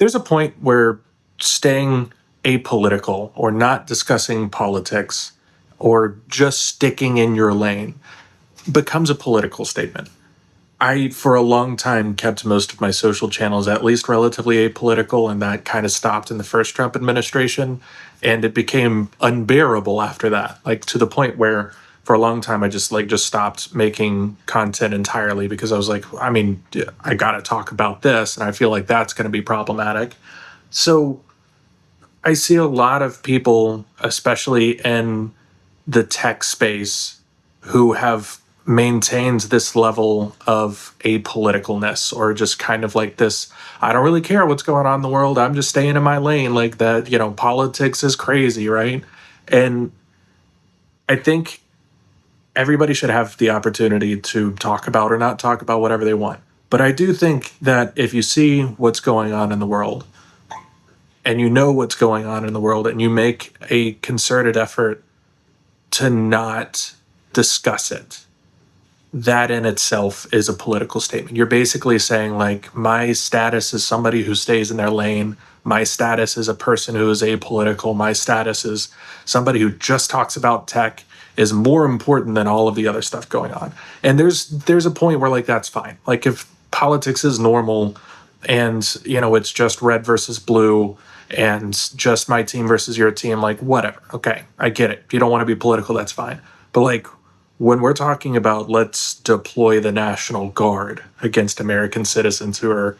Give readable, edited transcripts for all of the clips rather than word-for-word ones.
there's a point where staying apolitical or not discussing politics or just sticking in your lane becomes a political statement. I, for a long time, kept most of my social channels at least relatively apolitical, and that kind of stopped in the first Trump administration. And it became unbearable after that, like to the point where for a long time I just stopped making content entirely because I was like, I mean, I got to talk about this, and I feel like that's going to be problematic. So I see a lot of people, especially in the tech space, who have maintained this level of apoliticalness or just kind of like this, I don't really care what's going on in the world. I'm just staying in my lane, like that, politics is crazy, right? And I think everybody should have the opportunity to talk about or not talk about whatever they want. But I do think that if you see what's going on in the world and you know what's going on in the world and you make a concerted effort to not discuss it, that in itself is a political statement. You're basically saying, like, my status is somebody who stays in their lane. My status is a person who is apolitical. My status is somebody who just talks about tech is more important than all of the other stuff going on. And there's a point where, like, that's fine. Like, if politics is normal and, it's just red versus blue and just my team versus your team, like, whatever. Okay, I get it. If you don't want to be political, that's fine. But, like, when we're talking about let's deploy the National Guard against American citizens who are,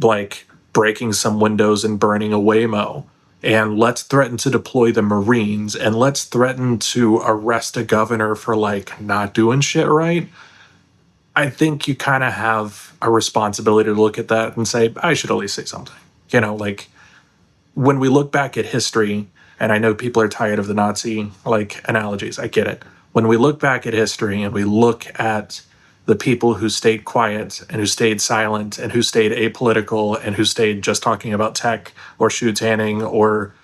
like, breaking some windows and burning a Waymo, and let's threaten to deploy the Marines, and let's threaten to arrest a governor for, like, not doing shit right, I think you kind of have a responsibility to look at that and say, I should at least say something. Like, when we look back at history, and I know people are tired of the Nazi, like, analogies, I get it. When we look back at history and we look at the people who stayed quiet and who stayed silent and who stayed apolitical and who stayed just talking about tech or shoe tanning or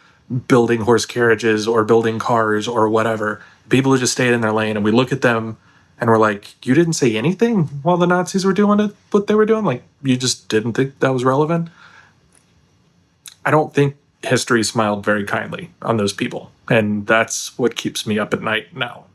building horse carriages or building cars or whatever, people who just stayed in their lane, and we look at them and we're like, you didn't say anything while the Nazis were doing it, what they were doing? Like, you just didn't think that was relevant? I don't think history smiled very kindly on those people. And that's what keeps me up at night now.